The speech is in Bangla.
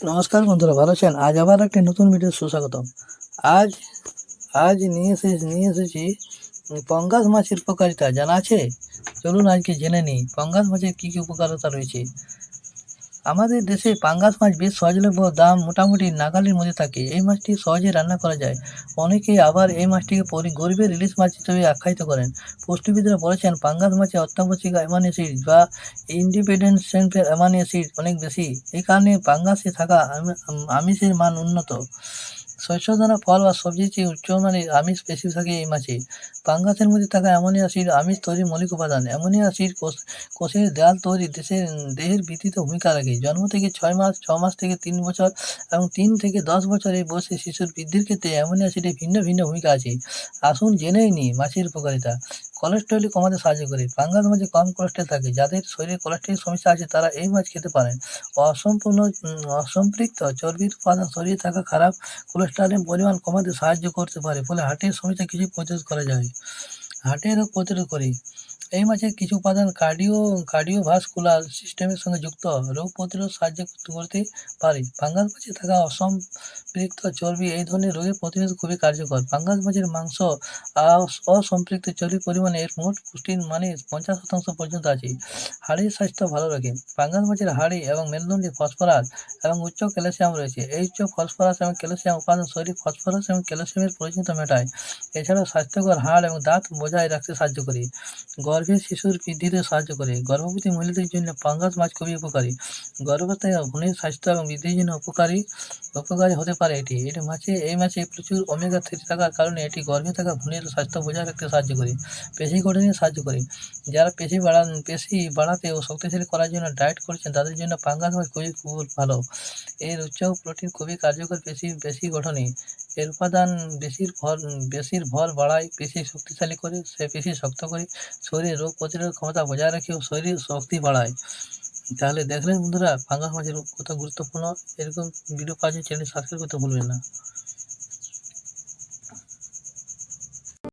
নমস্কার বন্ধুরা, ভালো আছেন? আজ আবার একটি নতুন ভিডিও সুস্বাগতম। আজ আজ নিয়ে এসেছি পাঙ্গাস মাছের উপকারিতা জানা আছে? চলুন আজকে জেনে নিই পাঙ্গাস মাছের কী কী উপকারিতা রয়েছে। আমাদের দেশে পাঙ্গাস মাছ বেশ সহজলভ্য, দাম মোটামুটি নাগালের মধ্যে থাকে। এই মাছটি সহজে রান্না করা যায়। অনেকেই আবার এই মাছটিকে গরিবের ইলিশ মাছ হিসেবে আখ্যায়িত করেন। পুষ্টিবিদরা বলেছেন পাঙ্গাস মাছে অত্যাবশ্যক অ্যামাইনো অ্যাসিড বা ইন্ডিপেন্ডেন্ট স্ট্রেংথের অ্যামাইনো অ্যাসিড অনেক বেশি। এই কারণে পাঙ্গাসে থাকা আমিষের মান উন্নত। শস্যদানা, ফল বা সবজির চেয়ে উচ্চমানের আমিষ বেশি থাকে এই মাছে। পাঙ্গাসের মধ্যে থাকা অ্যামোনিয়া অ্যাসিড আমিষ তৈরির মৌলিক উপাদান। অ্যামোনিয়া অ্যাসিড কোষের দেয়াল তৈরি দেহের বৃদ্ধিতে ভূমিকা রাখে। জন্ম থেকে 6 মাস, 6 মাস থেকে 3 বছর এবং 3 থেকে 10 বছর এই বয়সে শিশুর বৃদ্ধির ক্ষেত্রে অ্যামোনিয়া অ্যাসিডের ভিন্ন ভিন্ন ভূমিকা আছে। আসুন জেনেই নিই মাছের উপকারিতা। কোলেস্টেরল কমাতে সাহায্য করে। পাঙ্গাস মাছে কম কোলেস্টেরল থাকে। যাদের শরীরে কোলেস্টেরল সমস্যা আছে তারা এই মাছ খেতে পারেন। অসম্পৃক্ত চর্বির উপাদান শরীরে থাকা খারাপ কোলেস্টেরলের পরিমাণ কমাতে সাহায্য করতে পারে, ফলে হার্টের সমস্যা কিছু প্রতিরোধ করা যায়। হার্টের রোগ প্রতিরোধ করে। এই মাছের কিছু উপাদান কার্ডিওভাস্কুলার সিস্টেমের সঙ্গে যুক্ত, রোগ প্রতিরোধ সাহায্য করতে পারে। পাঙ্গাস মাছে থাকা অসম্পৃক্ত চর্বি এই ধরনের রোগের প্রতিরোধ খুবই কার্যকর। পাঙ্গাস মাছের মাংস অসম্পৃক্ত চর্বির পরিমাণ এর মোট পুষ্টির মানে 50% পর্যন্ত আছে। হাড়ের স্বাস্থ্য ভালো রাখে। পাঙ্গাস মাছের হাড়ে এবং মেরুদণ্ডে ফসফরাস এবং উচ্চ ক্যালসিয়াম রয়েছে। এই উচ্চ ফসফরাস এবং ক্যালসিয়াম উপাদান শরীরে ফসফরাস এবং ক্যালসিয়ামের প্রয়োজনীয়তা মেটায়। এছাড়াও স্বাস্থ্যকর হাড় এবং দাঁত বজায় রাখতে সাহায্য করে। গর্ভের শিশুর বৃদ্ধিতে সাহায্য করে। গর্ভবতী মহিলাদের জন্য পাঙ্গাস মাছ খুবই উপকারী। গর্ভবতী ভ্রূণের স্বাস্থ্য এবং বৃদ্ধির জন্য উপকারী হতে পারে এটি। এই মাছে প্রচুর ওমেগা 3 থাকার কারণে এটি গর্ভে থাকা ভ্রূণের স্বাস্থ্য বজায় রাখতে সাহায্য করে। পেশি গঠনে সাহায্য করে। যারা পেশি বাড়াতে ও শক্তিশালী করার জন্য ডায়েট করছেন তাদের জন্য পাঙ্গাস মাছ খুব ভালো। এর উচ্চ প্রোটিন খুবই কার্যকর পেশি গঠনে। এর উপাদান পেশির ভর বাড়ায়, পেশি শক্তিশালী করে, পেশি শক্ত করে, শরীরে রোগ প্রতিরোধ ক্ষমতা বজায় রাখে ও শরীর শক্তি বাড়ায়। তাহলে দেখলেন বন্ধুরা পাঙ্গাস মাছের কত গুরুত্বপূর্ণ। এরকম ভিডিও পাওয়ার জন্য চ্যানেল সাবস্ক্রাইব করতে ভুলবেন না।